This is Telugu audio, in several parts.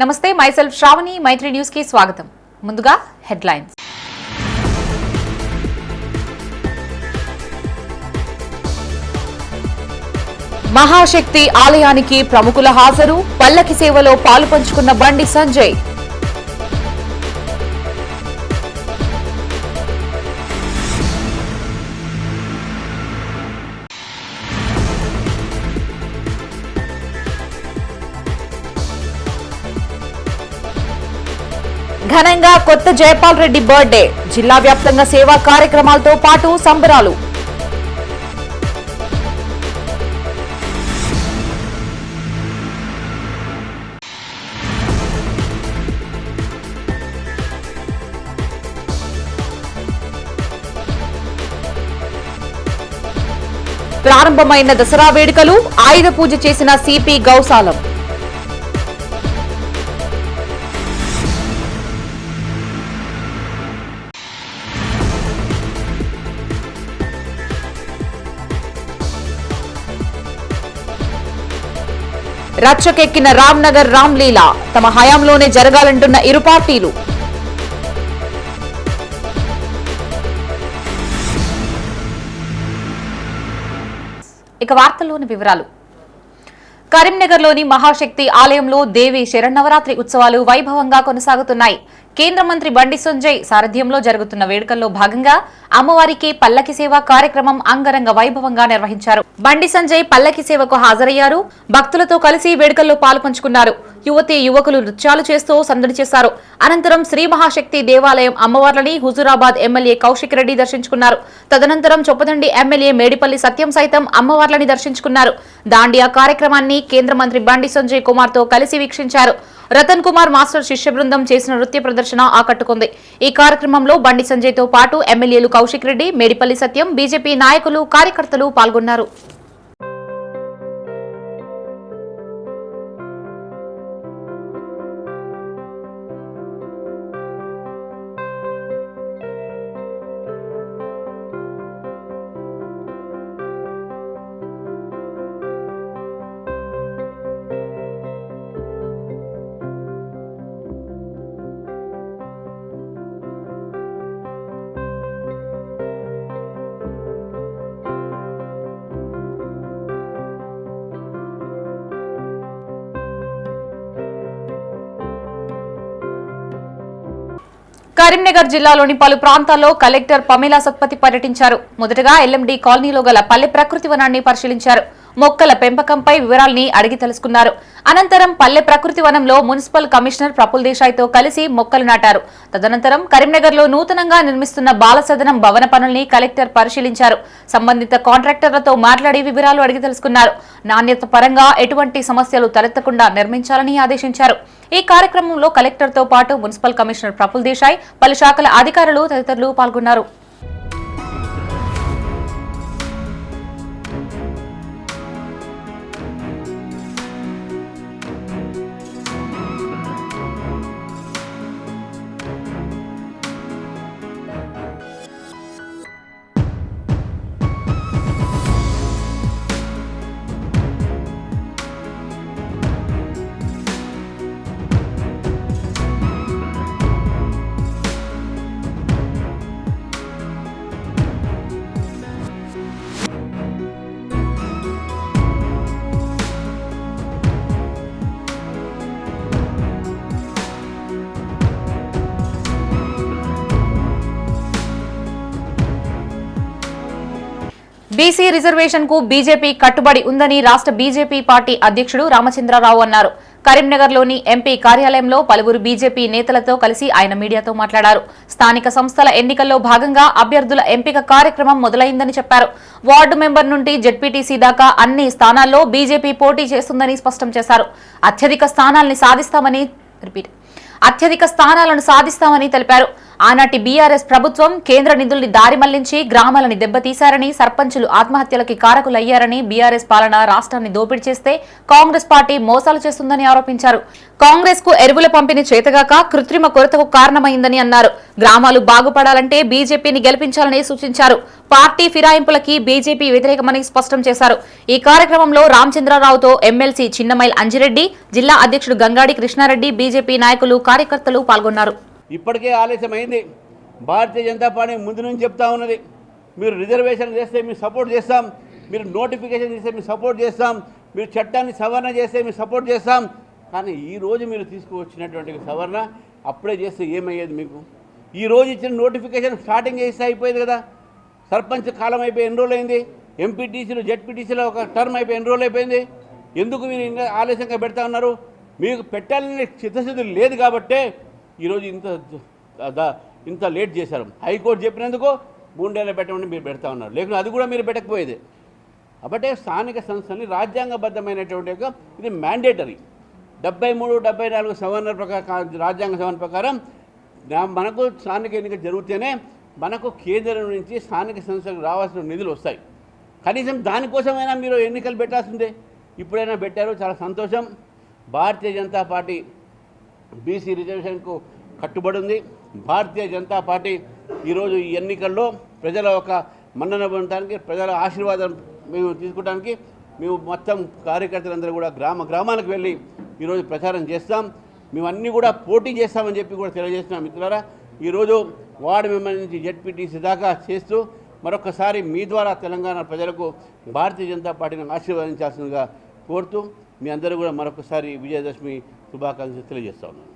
నమస్తే మైసెల్ఫ్ శ్రావణి మైత్రి న్యూస్ కి స్వాగతం. ముందుగా హెడ్లైన్స్. మహాశక్తి ఆలయానికి ప్రముఖుల హాజరు, పల్లకి సేవలో పాలుపంచుకున్న బండి సంజయ్. ఘనంగా కొత్త జయపాల్ రెడ్డి బర్త్డే, జిల్లా వ్యాప్తంగా సేవా కార్యక్రమాలతో పాటు సంబరాలు. ప్రారంభమైన దసరా వేడుకలు, ఆయుధ పూజ చేసిన సిపి గౌసాలం. రచ్చకెక్కిన రామ్నగర్ రామ్లీలా, తమ హయాంలోనే జరగాలంటున్న ఇరు పార్టీలు. ఇక వార్తల్లోని వివరాలు. కరీంనగర్లోని మహాశక్తి ఆలయంలో దేవి శరన్నవరాత్రి ఉత్సవాలు వైభవంగా కొనసాగుతున్నాయి. కేంద్ర మంత్రి బండి సంజయ్ సారథ్యంలో జరుగుతున్న వేడుకల్లో భాగంగా అమ్మవారికి పల్లకి సేవ కార్యక్రమం అంగరంగ వైభవంగా నిర్వహించారు. బండి సంజయ్ పల్లకి సేవకు హాజరయ్యారు. భక్తులతో కలిసి వేడుకల్లో పాల్పంచుకున్నారు. యువతి యువకులు నృత్యాలు చేస్తూ సందడి చేశారు. అనంతరం శ్రీ మహాశక్తి దేవాలయం అమ్మవార్లని హుజూరాబాద్ ఎమ్మెల్యే కౌశిక్ రెడ్డి దర్శించుకున్నారు. తదనంతరం చొప్పదండి ఎమ్మెల్యే మేడిపల్లి సత్యం సైతం అమ్మవార్లని దర్శించుకున్నారు. దాండియా కార్యక్రమాన్ని కేంద్ర మంత్రి బండి సంజయ్ కుమార్ తో కలిసి వీక్షించారు. రతన్ కుమార్ మాస్టర్ శిష్య బృందం చేసిన నృత్య ప్రదర్శన ఆకట్టుకుంది. ఈ కార్యక్రమంలో బండి సంజయ్ తో పాటు ఎమ్మెల్యేలు కౌశిక్ రెడ్డి, మేడిపల్లి సత్యం, బీజేపీ నాయకులు, కార్యకర్తలు పాల్గొన్నారు. కరీంనగర్ జిల్లాలోని పలు ప్రాంతాల్లో కలెక్టర్ పమేలా సత్పతి పర్యటించారు. మొదటగా ఎల్ఎండి కాలనీలో గల పల్లె ప్రకృతి వనాన్ని పరిశీలించారు. మొక్కల పెంపకంపై వివరాల్ని అడిగి తెలుసుకున్నారు. అనంతరం పల్లె ప్రకృతి వనంలో మున్సిపల్ కమిషనర్ ప్రఫుల్ దేశాయ్ తో కలిసి మొక్కలు నాటారు. తదనంతరం కరీంనగర్ లో నూతనంగా నిర్మిస్తున్న బాలసదనం భవన పనుల్ని కలెక్టర్ పరిశీలించారు. సంబంధిత కాంట్రాక్టర్లతో మాట్లాడి వివరాలు అడిగి తెలుసుకున్నారు. నాణ్యత పరంగా ఎటువంటి సమస్యలు తలెత్తకుండా నిర్మించాలని ఆదేశించారు. ఈ కార్యక్రమంలో కలెక్టర్ తో పాటు మున్సిపల్ కమిషనర్ ప్రఫుల్ దేశాయ్, పలు శాఖల అధికారులు తదితరులు పాల్గొన్నారు. బీసీ రిజర్వేషన్ కు బీజేపీ కట్టుబడి ఉందని రాష్ట్ర బీజేపీ పార్టీ అధ్యక్షుడు రామచంద్రరావు అన్నారు. కరీంనగర్లోని ఎంపీ కార్యాలయంలో పలువురు బీజేపీ నేతలతో కలిసి ఆయన మీడియాతో మాట్లాడారు. స్థానిక సంస్థల ఎన్నికల్లో భాగంగా అభ్యర్థుల ఎంపిక కార్యక్రమం మొదలైందని చెప్పారు. వార్డు మెంబర్ నుండి జెడ్పీటీసీ దాకా అన్ని స్థానాల్లో బీజేపీ పోటీ చేస్తుందని స్పష్టం చేశారు. అత్యధిక స్థానాలను సాధిస్తామని తెలిపారు. ఆనాటి బీఆర్ఎస్ ప్రభుత్వం కేంద్ర నిధుల్ని దారి మళ్లించి గ్రామాలని దెబ్బతీశారని, సర్పంచులు ఆత్మహత్యలకి కారకులయ్యారని, బీఆర్ఎస్ పాలన రాష్ట్రాన్ని దోపిడీ చేస్తే కాంగ్రెస్ పార్టీ మోసాలు చేస్తుందని ఆరోపించారు. కాంగ్రెస్ కు ఎరువుల పంపిణీ చేతగాక కృత్రిమ కొరతకు కారణమైందని అన్నారు. గ్రామాలు బాగుపడాలంటే బీజేపీని గెలిపించాలని సూచించారు. పార్టీ ఫిరాయింపులకి బీజేపీ వ్యతిరేకమని స్పష్టం చేశారు. ఈ కార్యక్రమంలో రామచంద్రరావుతో ఎమ్మెల్సీ చిన్నమైల్ అంజిరెడ్డి, జిల్లా అధ్యక్షుడు గంగాడి కృష్ణారెడ్డి, బీజేపీ నాయకులు, కార్యకర్తలు పాల్గొన్నారు. ఇప్పటికే ఆలస్యమైంది. భారతీయ జనతా పార్టీ ముందు నుంచి చెప్తా ఉన్నది, మీరు రిజర్వేషన్ చేస్తే మేము సపోర్ట్ చేస్తాం, మీరు నోటిఫికేషన్ చేస్తే మేము సపోర్ట్ చేస్తాం, మీరు చట్టాన్ని సవరణ చేస్తే మేము సపోర్ట్ చేస్తాం. కానీ ఈరోజు మీరు తీసుకువచ్చినటువంటి సవరణ అప్పుడే చేస్తే ఏమయ్యేది? మీకు ఈరోజు ఇచ్చిన నోటిఫికేషన్ స్టార్టింగ్ చేస్తే అయిపోయేది కదా. సర్పంచ్ కాలం అయిపోయి ఎన్ని రోజులు అయింది, ఎంపీటీసీలు జెడ్పీటీసీలో ఒక టర్మ్ అయిపోయి ఎన్ని రోజులు అయిపోయింది. ఎందుకు మీరు ఇంకా ఆలస్యంగా పెడతా ఉన్నారు? మీకు పెట్టాలని చిత్తశుద్ధి లేదు కాబట్టే ఈరోజు ఇంత లేట్ చేశారు. హైకోర్టు చెప్పినందుకు 3 నెలలు పెట్టమని మీరు పెడతా ఉన్నారు, లేకపోతే అది కూడా మీరు పెట్టకపోయేది. కాబట్టి స్థానిక సంస్థల్ని రాజ్యాంగబద్ధమైనటువంటి ఇది మ్యాండేటరీ 73, 74 సవరణ ప్రకారం, రాజ్యాంగ సవరణ ప్రకారం మనకు స్థానిక ఎన్నిక జరిగితేనే మనకు కేంద్రం నుంచి స్థానిక సంస్థలకు రావాల్సిన నిధులు వస్తాయి. కనీసం దానికోసమైనా మీరు ఎన్నికలు పెట్టాల్సిందే. ఇప్పుడైనా పెట్టారు, చాలా సంతోషం. భారతీయ జనతా పార్టీ బీసీ రిజర్వేషన్కు కట్టుబడి ఉంది. భారతీయ జనతా పార్టీ ఈరోజు ఈ ఎన్నికల్లో ప్రజల ఒక మన్నన పొందడానికి, ప్రజల ఆశీర్వాదం మేము తీసుకోవడానికి మేము మొత్తం కార్యకర్తలందరూ కూడా గ్రామాలకు వెళ్ళి ఈరోజు ప్రచారం చేస్తాం. మేము అన్నీ కూడా పోటీ చేస్తామని చెప్పి కూడా తెలియజేస్తున్నాం. మిత్రులారా, ఈరోజు వార్డు మెంబర్ నుంచి జెడ్పీటీసీ దాకా చేస్తూ మరొకసారి మీ ద్వారా తెలంగాణ ప్రజలకు భారతీయ జనతా పార్టీని ఆశీర్వదించాల్సిందిగా కోరుతూ మీ అందరూ కూడా మరొకసారి విజయదశమి శుభాకాంక్షలు తెలియజేస్తా ఉన్నాను.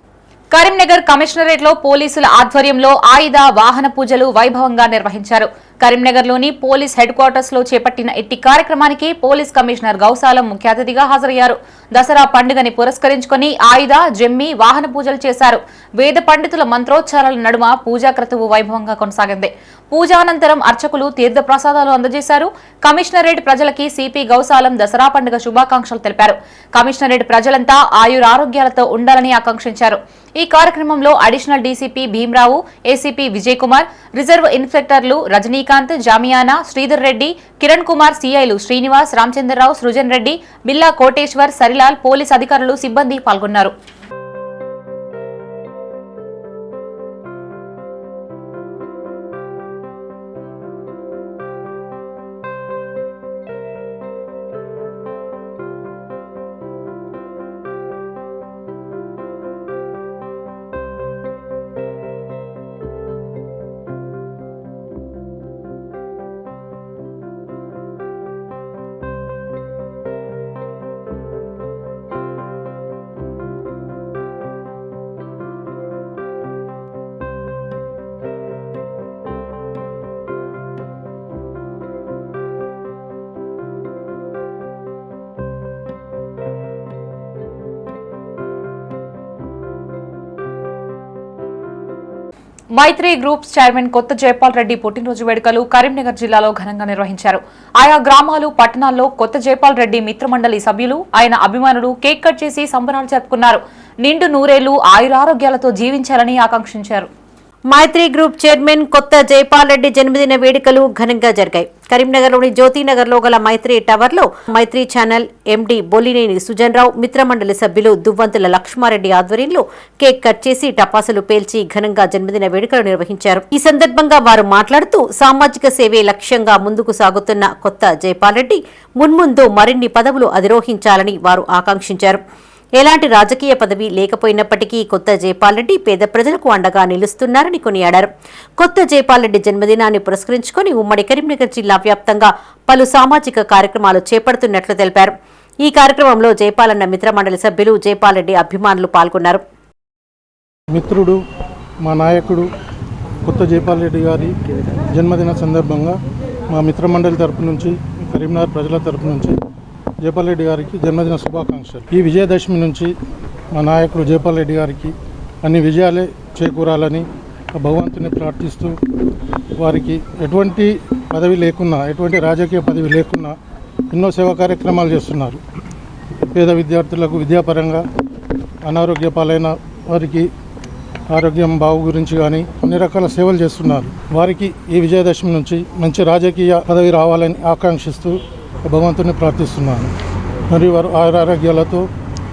కరీంనగర్ కమిషనరేట్ లో పోలీసుల ఆధ్వర్యంలో ఆయుధ వాహన పూజలు వైభవంగా నిర్వహించారు. కరీంనగర్లోని పోలీస్ హెడ్ క్వార్టర్స్ లో చేపట్టిన ఇట్టి కార్యక్రమానికి పోలీస్ కమిషనర్ గౌసాలం ముఖ్య అతిథిగా హాజరయ్యారు. దసరా పండుగని పురస్కరించుకుని ఆయుధ, జమ్మి, వాహన పూజలు చేశారు. వేద పండితుల మంత్రోచ్చారాల నడుమ పూజా క్రతువు వైభవంగా కొనసాగింది. పూజానంతరం అర్చకులు తీర్థ ప్రసాదాలు అందజేశారు. కమిషనరేట్ ప్రజలకి సిపి గౌసాలం దసరా పండుగ శుభాకాంక్షలు తెలిపారు. కమిషనరేట్ ప్రజలంతా ఆయురారోగ్యాలతో ఉండాలని ఆకాంక్షించారు. ఈ కార్యక్రమంలో additional DCP Bhimarao, ACP Vijay Kumar, reserve ఇన్స్పెక్టర్లు రజనీకాంత్, జామియానా, శ్రీధర్ రెడ్డి, కిరణ్ కుమార్, సీఐలు శ్రీనివాస్, రామచంద్రరావు, సృజన్ రెడ్డి, బిల్లా కోటేశ్వర్, సరిలాల్, పోలీస్ అధికారులు, సిబ్బంది పాల్గొన్నారు. మైత్రి గ్రూప్స్ చైర్మన్ కొత్త జైపాల్ రెడ్డి పుట్టినరోజు వేడుకలు కరీంనగర్ జిల్లాలో ఘనంగా నిర్వహించారు. ఆయా గ్రామాలు, పట్టణాల్లో కొత్త జైపాల్ రెడ్డి మిత్రమండలి సభ్యులు, ఆయన అభిమానులు కేక్ కట్ చేసి సంబరాలు జరుపుకున్నారు. నిండు నూరేళ్లు ఆయురారోగ్యాలతో జీవించాలని ఆకాంక్షించారు. మైత్రి గ్రూప్ చైర్మన్ కొత్త జైపాల్ రెడ్డి జన్మదిన వేడుకలు ఘనంగా జరిగాయి. కరీంనగర్లోని జ్యోతినగర్లో గల మైత్రి టవర్లో మైత్రి ఛానల్ ఎండీ బొల్లినేని సుజన్ రావు, మిత్రమండలి సభ్యులు దువ్వంతుల లక్ష్మారెడ్డి ఆధ్వర్యంలో కేక్ కట్ చేసి టపాసులు పేల్చి ఘనంగా జన్మదిన వేడుకలు నిర్వహించారు. ఈ సందర్భంగా వారు మాట్లాడుతూ సామాజిక సేవే లక్ష్యంగా ముందుకు సాగుతున్న కొత్త జైపాల్ రెడ్డి మున్ముందు మరిన్ని పదవులు అధిరోహించాలని వారు ఆకాంక్షించారు. ఎలాంటి రాజకీయ పదవి లేకపోయినప్పటికీ కొత్త జైపాల్ రెడ్డి పేద ప్రజలకు అండగా నిలుస్తున్నారని కొనియాడారు. కొత్త జైపాల్ రెడ్డి జన్మదినాన్ని పురస్కరించుకుని ఉమ్మడి కరీంనగర్ జిల్లా వ్యాప్తంగా పలు సామాజిక కార్యక్రమాలు చేపడుతున్నట్లు తెలిపారు. ఈ కార్యక్రమంలో జైపాలన్న మిత్రమండలి సభ్యులు, జైపాల్ రెడ్డి అభిమానులు పాల్గొన్నారు. మిత్రుడు, మా నాయకుడు కొత్త జైపాల్ రెడ్డి గారి జన్మదిన సందర్భంగా మా మిత్రమండలి తరపు నుంచి, కరీంనగర్ ప్రజల తరపు నుంచి జైపాల్ రెడ్డి గారికి జన్మదిన శుభాకాంక్షలు. ఈ విజయదశమి నుంచి మా నాయకుడు జైపాల్ రెడ్డి గారికి అన్ని విజయాలే చేకూరాలని భగవంతుని ప్రార్థిస్తూ, వారికి ఎటువంటి పదవి లేకున్నా, ఎటువంటి రాజకీయ పదవి లేకున్నా ఎన్నో సేవా కార్యక్రమాలు చేస్తున్నారు. పేద విద్యార్థులకు విద్యాపరంగా, అనారోగ్య పాలైన వారికి ఆరోగ్యం బాగు గురించి కానీ అన్ని రకాల సేవలు చేస్తున్నారు. వారికి ఈ విజయదశమి నుంచి మంచి రాజకీయ పదవి రావాలని ఆకాంక్షిస్తూ భగవంతుని ప్రార్థిస్తున్నాను. మరియు వారు ఆరోగ్యాలతో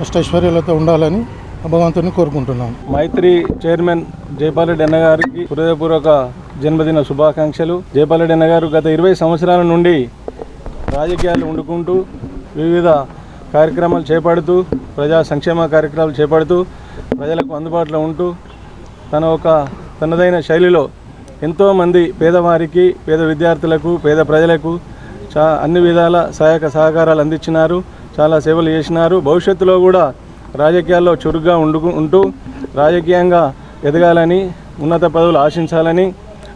అష్టైశ్వర్యాలతో ఉండాలని భగవంతుని కోరుకుంటున్నాను. మైత్రి చైర్మన్ జైపాల్ రెడ్డి అన్న గారికి హృదయపూర్వక జన్మదిన శుభాకాంక్షలు. జైపాల్ రెడ్డి అన్న గారు గత 20 సంవత్సరాల నుండి రాజకీయాలు వండుకుంటూ వివిధ కార్యక్రమాలు చేపడుతూ ప్రజా సంక్షేమ కార్యక్రమాలు చేపడుతూ ప్రజలకు అందుబాటులో ఉంటూ తనదైన శైలిలో ఎంతోమంది పేదవారికి, పేద విద్యార్థులకు, పేద ప్రజలకు అన్ని విధాల సహాయక సహకారాలు అందించినారు. చాలా సేవలు చేసినారు. భవిష్యత్తులో కూడా రాజకీయాల్లో చురుగ్గా ఉంటూ రాజకీయంగా ఎదగాలని, ఉన్నత పదవులు ఆశించాలని,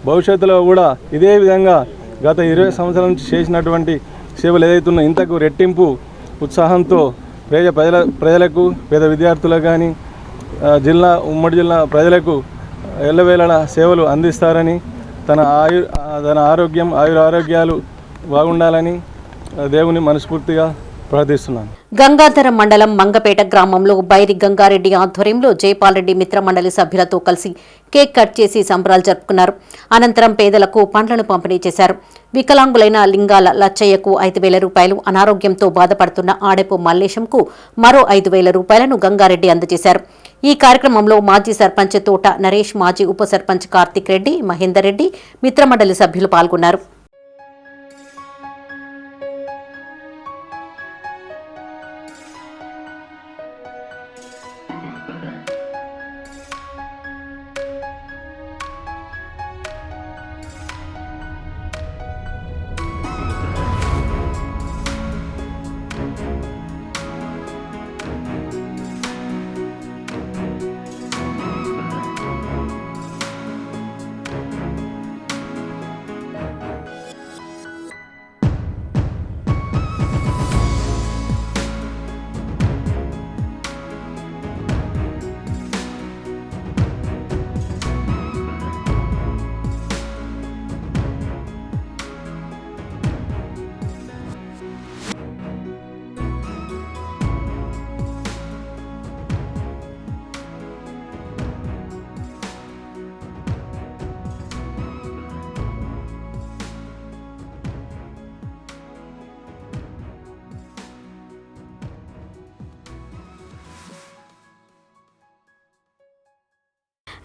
భవిష్యత్తులో కూడా ఇదే విధంగా గత 20 సంవత్సరాల నుంచి చేసినటువంటి సేవలు ఏదైతున్నా ఇంతకు రెట్టింపు ఉత్సాహంతో ప్రజలకు, పేద విద్యార్థులకు కానీ ఉమ్మడి జిల్లా ప్రజలకు ఎల్లవేళలా సేవలు అందిస్తారని, తన ఆరోగ్యం ఆరోగ్యాలు బాగుండాలని దేవుని మనస్ఫూర్తిగా ప్రార్థిస్తున్నాను. గంగాధర మండలం మంగపేట గ్రామంలో బైరి గంగారెడ్డి ఆధ్వర్యంలో జైపాల్ రెడ్డి మిత్రమండలి సభ్యులతో కలిసి కేక్ కట్ చేసి సంబరాలు జరుపుకున్నారు. అనంతరం పేదలకు పండ్లను పంపిణీ చేశారు. వికలాంగులైన లింగాల లచ్చయ్యకు 5,000 రూపాయలు, అనారోగ్యంతో బాధపడుతున్న ఆడెపు మల్లేశంకు మరో 5,000 రూపాయలను గంగారెడ్డి అందజేశారు. ఈ కార్యక్రమంలో మాజీ సర్పంచ్ తోట నరేష్, మాజీ ఉప సర్పంచ్ కార్తిక్ రెడ్డి, మహేందర్ రెడ్డి, మిత్రమండలి సభ్యులు పాల్గొన్నారు.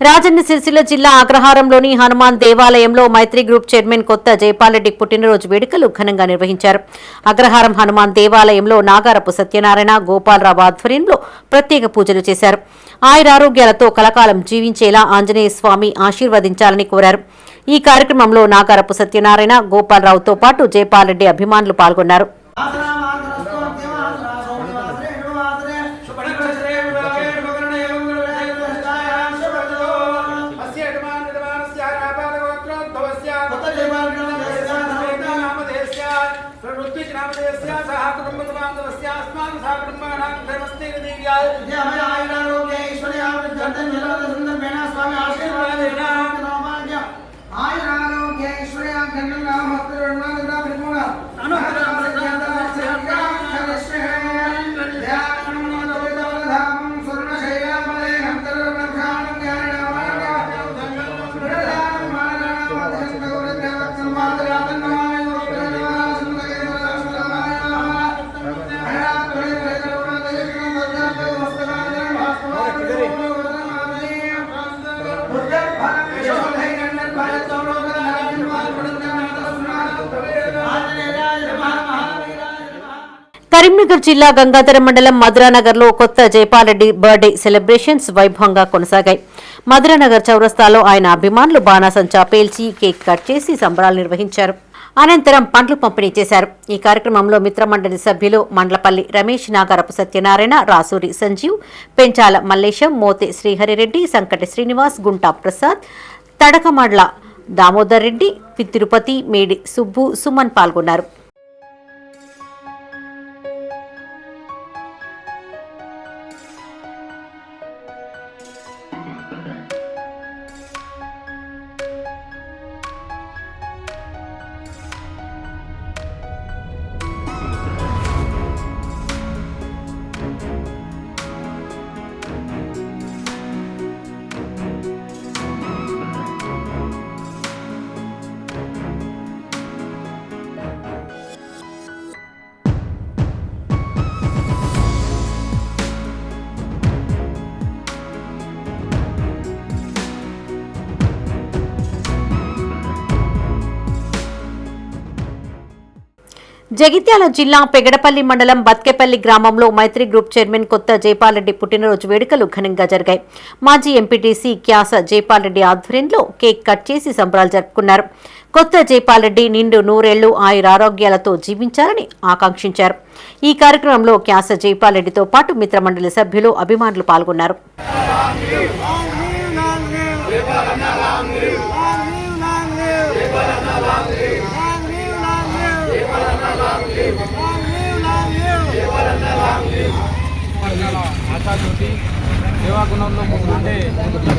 రాజన్న సిరిసిల్ల జిల్లా అగ్రహారంలోని హనుమాన్ దేవాలయంలో మైత్రి గ్రూప్ చైర్మన్ కొత్త జైపాల్ రెడ్డి పుట్టినరోజు వేడుకలు ఘనంగా నిర్వహించారు. అగ్రహారం హనుమాన్ దేవాలయంలో నాగారపు సత్యనారాయణ, గోపాలరావు ఆధ్వర్యంలో ప్రత్యేక పూజలు చేశారు. ఆయురారోగ్యాలతో కలకాలం జీవించేలా ఆంజనేయ స్వామి ఆశీర్వదించాలని కోరారు. ఈ కార్యక్రమంలో నాగారపు సత్యనారాయణ, గోపాలరావుతో పాటు జైపాల్ రెడ్డి అభిమానులు పాల్గొన్నారు. కరీంనగర్ జిల్లా గంగాధర మండలం మధురానగర్లో కొత్త జైపాల్ రెడ్డి బర్త్డే సెలబ్రేషన్స్ వైభవంగా కొనసాగాయి. మధురానగర్ చౌరస్తాలో ఆయన అభిమానులు బాణాసంచా పేల్చి కేక్ కట్ చేసి సంబరాలు నిర్వహించారు. అనంతరం పండ్లు పంపిణీ చేశారు. ఈ కార్యక్రమంలో మిత్రమండలి సభ్యులు మండ్లపల్లి రమేష్, నాగారపు సత్యనారాయణ, రాసూరి సంజీవ్, పెంచాల మల్లేశం, మోతే శ్రీహరిరెడ్డి, సంకటి శ్రీనివాస్, గుంటా ప్రసాద్, తడకమడ్ల దామోదర్ రెడ్డి, తిరుపతి, మేడి సుబ్బు, సుమన్ పాల్గొన్నారు. జగిత్యాల జిల్లా పెగడపల్లి మండలం బత్కెపల్లి గ్రామంలో మైత్రి గ్రూప్ చైర్మన్ కొత్త జైపాల్రెడ్డి పుట్టినరోజు వేడుకలు ఘనంగా జరిగాయి. మాజీ ఎంపీటీసీ క్యాస జైపాల్రెడ్డి ఆధ్వర్యంలో కేక్ కట్ చేసి సంబరాలు జరుపుకున్నారు. కొత్త జైపాల్రెడ్డి నిండు నూరేళ్లు ఆయురారోగ్యాలతో జీవించాలని ఆకాంక్షించారు. ఈ కార్యక్రమంలో క్యాస జైపాల్రెడ్డితో పాటు మిత్రమండలి సభ్యులు, అభిమానులు పాల్గొన్నారు. ఆశాజ్యోతి సేవాగుణంలో ముందుండే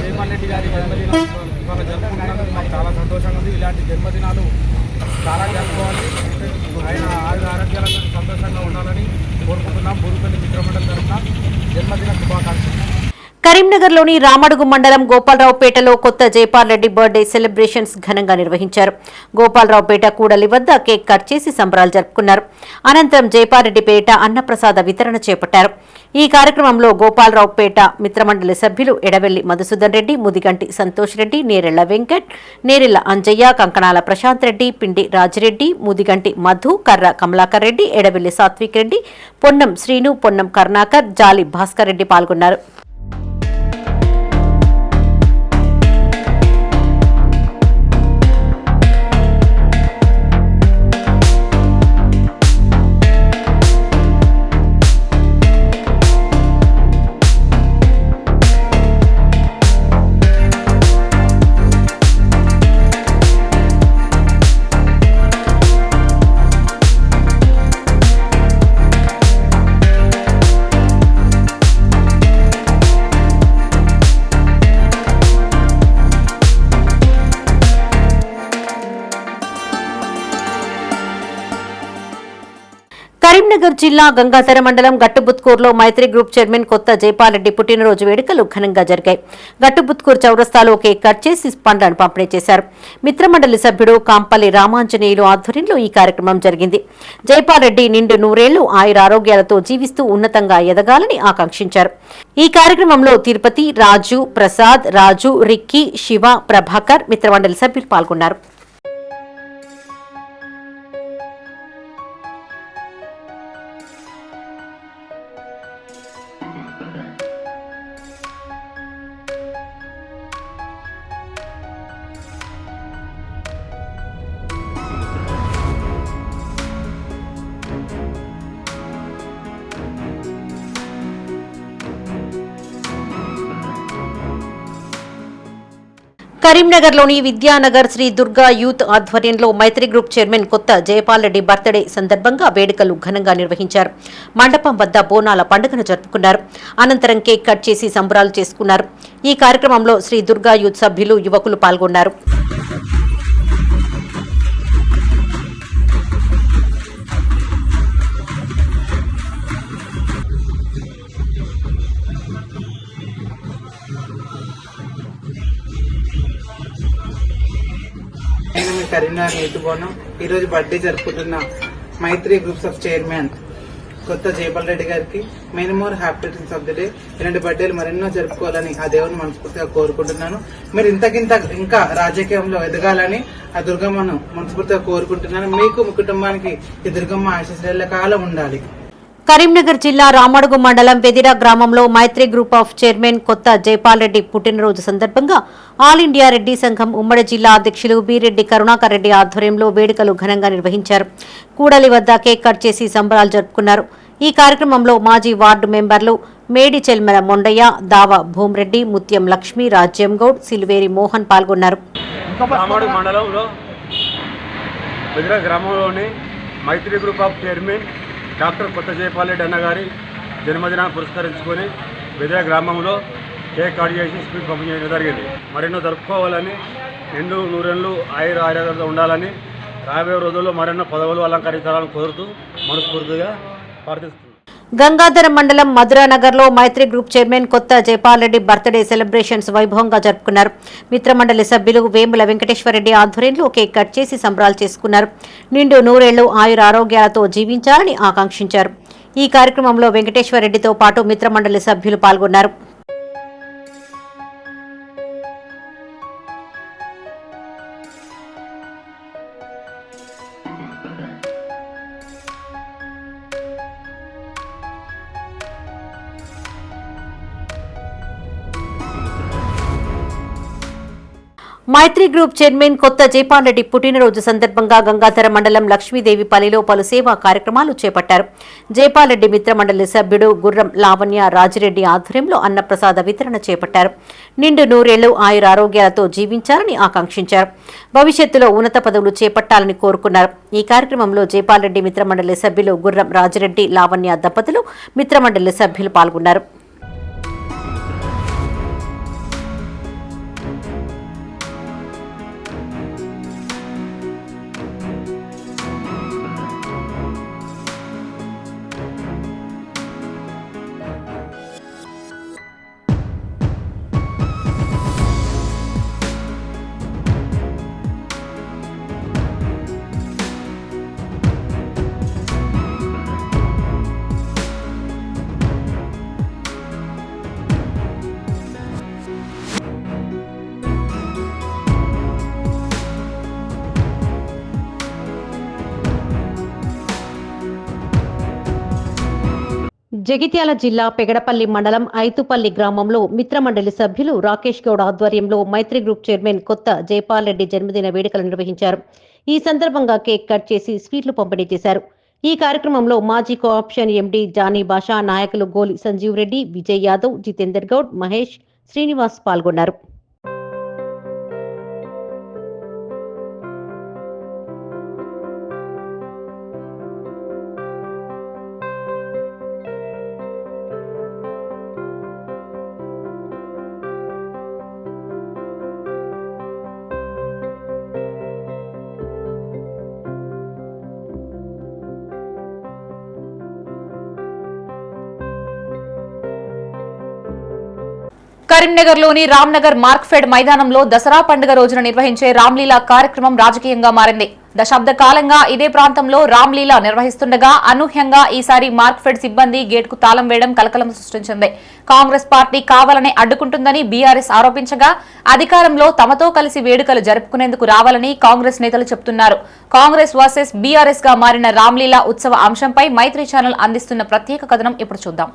జైపాల్రెడ్డి గారి జన్మదినం ఇవాళ జరుపుకుంటున్నందుకు మాకు చాలా సంతోషంగా ఉంది. ఇలాంటి జన్మదినాలు చాలా జరుపుకోవాలి. ఆయన ఆరోగ్యాలతో సంతోషంగా ఉండాలని కోరుకుంటున్నాం. బూరుపల్లి మిత్రమండలి తరఫున జన్మదిన శుభాకాంక్షలు. కరీంనగర్లోని రామడుగు మండలం గోపాలరావుపేటలో కొత్త జైపాల్రెడ్డి బర్త్డే సెలబ్రేషన్స్ ఘనంగా నిర్వహించారు. గోపాలరావుపేట కూడలి వద్ద కేక్ కట్ చేసి సంబరాలు జరుపుకున్నారు. అనంతరం జైపాల్రెడ్డిపేట అన్నప్రసాద వితరణ చేపట్టారు. ఈ కార్యక్రమంలో గోపాలరావుపేట మిత్రమండలి సభ్యులు ఎడవెల్లి మధుసూదన్ రెడ్డి, ముదిగంటి సంతోష్ రెడ్డి, నేరెళ్ల వెంకట్, నేరెళ్ల అంజయ్య, కంకణాల ప్రశాంత్ రెడ్డి, పిండి రాజిరెడ్డి, ముదిగంటి మధు, కర్ర కమలాకర్ రెడ్డి, ఎడవెల్లి సాత్విక్ రెడ్డి, పొన్నం శ్రీను, పొన్నం కరుణాకర్, జాలి భాస్కర్ రెడ్డి పాల్గొన్నారు. కరీంనగర్ జిల్లా గంగాధర మండలం గట్టుబుత్కూరులో మైత్రి గ్రూప్ చైర్మన్ కొత్త జైపాల్రెడ్డి పుట్టినరోజు వేడుకలు ఘనంగా జరిగాయి. గట్టుబుత్కూరు చౌరస్తాలో కేక్ కట్ చేసి పండ్లను పంపిణీ చేశారు. మిత్రమండలి సభ్యుడు కాంపల్లి రామాంజనేయులు ఆధ్వర్యంలో ఈ కార్యక్రమం జరిగింది. జైపాల్రెడ్డి నిండు నూరేళ్లు ఆయురారోగ్యాలతో జీవిస్తూ ఉన్నతంగా ఎదగాలని ఆకాంక్షించారు. ఈ కార్యక్రమంలో తిరుపతి, రాజు, ప్రసాద్, రాజు, రిక్కీ, శివ, ప్రభాకర్ మిత్రమండలి సభ్యులు పాల్గొన్నారు. కరీంనగర్లోని విద్యానగర్ శ్రీ దుర్గా యూత్ ఆధ్వర్యంలో మైత్రి గ్రూప్ చైర్మన్ కొత్త జైపాల్రెడ్డి బర్త్డే సందర్భంగా వేడుకలు ఘనంగా నిర్వహించారు. మండపం వద్ద బోనాల పండుగను జరుపుకున్నారు. అనంతరం కేక్ కట్ చేసి సంబరాలు చేసుకున్నారు. ఈ కార్యక్రమంలో శ్రీ దుర్గా యూత్ సభ్యులు, యువకులు పాల్గొన్నారు. నేను మీ కరీంనగర్ నేర్చుకోవడం ఈరోజు బర్త్డే జరుపుకుంటున్న మైత్రి గ్రూప్స్ ఆఫ్ చైర్మన్ కొత్త జైపాల్రెడ్డి గారికి many more happy returns of the day. ఇలాంటి బర్త్డేలు మరెన్నో జరుపుకోవాలని ఆ దేవుని మనస్ఫూర్తిగా కోరుకుంటున్నాను. మీరు ఇంతకింత ఇంకా రాజకీయంలో ఎదగాలని ఆ దుర్గమ్మను మనస్ఫూర్తిగా కోరుకుంటున్నాను. మీకు మీ కుటుంబానికి ఈ దుర్గమ్మ ఆశీస్సుల కాలం ఉండాలి. కరీంనగర్ జిల్లా రామడుగు మండలం వెదిరా గ్రామంలో మైత్రి గ్రూప్ ఆఫ్ చైర్మన్ కొత్త జైపాల్రెడ్డి పుట్టినరోజు సందర్భంగా ఆల్ ఇండియా రెడ్డి సంఘం ఉమ్మడి జిల్లా అధ్యక్షులు బీరెడ్డి కరుణాకర్ రెడ్డి ఆధ్వర్యంలో వేడుకలు ఘనంగా నిర్వహించారు. కూడలి వద్ద కేక్ కట్ చేసి సంబరాలు జరుపుకున్నారు. ఈ కార్యక్రమంలో మాజీ వార్డు మెంబర్లు మేడి చెల్మెల మొండయ్య, దావ భూమిరెడ్డి, ముత్యం లక్ష్మి, రాజ్యం గౌడ్, సిల్వేరి మోహన్ పాల్గొన్నారు. రామడుగు మండలంలో వెదిరా గ్రామంలోని మైత్రి గ్రూప్ ఆఫ్ చైర్మన్ డాక్టర్ కొత్త జైపాల్రెడ్డి అన్న గారి జన్మదినాన్ని పురస్కరించుకొని వెదిరా గ్రామంలో కేక్ కట్ చేసి స్పీడ్ పంపిణీ చేయడం జరిగింది. మరెన్నో జరుపుకోవాలని, నిండు నూరేళ్లు ఆరోగ్యంగా ఉండాలని, రాబోయే రోజుల్లో మరెన్నో పదవులు అలంకరించాలని కోరుతూ మనస్ఫూర్తిగా ప్రార్థిస్తున్నాను. గంగాధర మండలం మధురానగర్లో మైత్రి గ్రూప్ చైర్మన్ కొత్త జైపాల్రెడ్డి బర్త్డే సెలబ్రేషన్స్ వైభవంగా జరుపుకున్నారు. మిత్రమండలి సభ్యులు వేముల వెంకటేశ్వరరెడ్డి ఆధ్వర్యంలో కేక్ కట్ చేసి సంబరాలు చేసుకున్నారు. నిండు నూరేళ్లు ఆయురారోగ్యాలతో జీవించాలని ఆకాంక్షించారు. ఈ కార్యక్రమంలో వెంకటేశ్వరరెడ్డితో పాటు మిత్రమండలి సభ్యులు పాల్గొన్నారు. మైత్రి గ్రూప్ చైర్మన్ కొత్త జైపాల్ రెడ్డి పుట్టినరోజు సందర్భంగా గంగాధర మండలం లక్ష్మీదేవిపల్లిలో పలు సేవా కార్యక్రమాలు చేపట్టారు. జైపాల్ రెడ్డి మిత్రమండలి సభ్యుడు గుర్రం లావణ్య రాజిరెడ్డి ఆధ్వర్యంలో అన్నప్రసాద వితరణ చేపట్టారు. నిండు నూరేళ్లు ఆయురారోగ్యాలతో జీవించాలని ఆకాంక్షించారు. భవిష్యత్తులో ఉన్నత పదవులు చేపట్టాలని కోరుకున్నారు. ఈ కార్యక్రమంలో జైపాల్ రెడ్డి మిత్రమండలి సభ్యులు గుర్రం రాజిరెడ్డి లావణ్య దంపతులు మిత్రమండలి సభ్యులు పాల్గొన్నారు. జగిత్యాల జిల్లా పెగడపల్లి మండలం ఐతుపల్లి గ్రామంలో మిత్రమండలి సభ్యులు రాకేష్ గౌడ్ ఆధ్వర్యంలో మైత్రి గ్రూప్ చైర్మన్ కొత్త జైపాల్ రెడ్డి జన్మదిన వేడుకలు నిర్వహించారు. ఈ సందర్భంగా కేక్ కట్ చేసి స్వీట్లు పంపిణీ చేశారు. ఈ కార్యక్రమంలో మాజీ కోఆప్షన్ ఎండీ జానీ బాషా, నాయకులు గోలి సంజీవ్ రెడ్డి, విజయ్ యాదవ్, జితేందర్ గౌడ్, మహేష్, శ్రీనివాస్ పాల్గొన్నారు. కరీంనగర్లోని రామ్నగర్ మార్క్ఫెడ్ మైదానంలో దసరా పండుగ రోజున నిర్వహించే రామ్లీలా కార్యక్రమం రాజకీయంగా మారింది. దశాబ్ద కాలంగా ఇదే ప్రాంతంలో రామ్లీలా నిర్వహిస్తుండగా అనూహ్యంగా ఈసారి మార్క్ఫెడ్ సిబ్బంది గేట్కు తాళం వేయడం కలకలం సృష్టించింది. కాంగ్రెస్ పార్టీ కావాలనే అడ్డుకుంటుందని బీఆర్ఎస్ ఆరోపించగా అధికారంలో తమతో కలిసి వేడుకలు జరుపుకునేందుకు రావాలని కాంగ్రెస్ నేతలు చెబుతున్నారు. కాంగ్రెస్ వర్సెస్ బీఆర్ఎస్ గా మారిన రామ్లీలా ఉత్సవ అంశంపై మైత్రి ఛానల్ అందిస్తున్న ప్రత్యేక కథనం ఇప్పుడు చూద్దాం.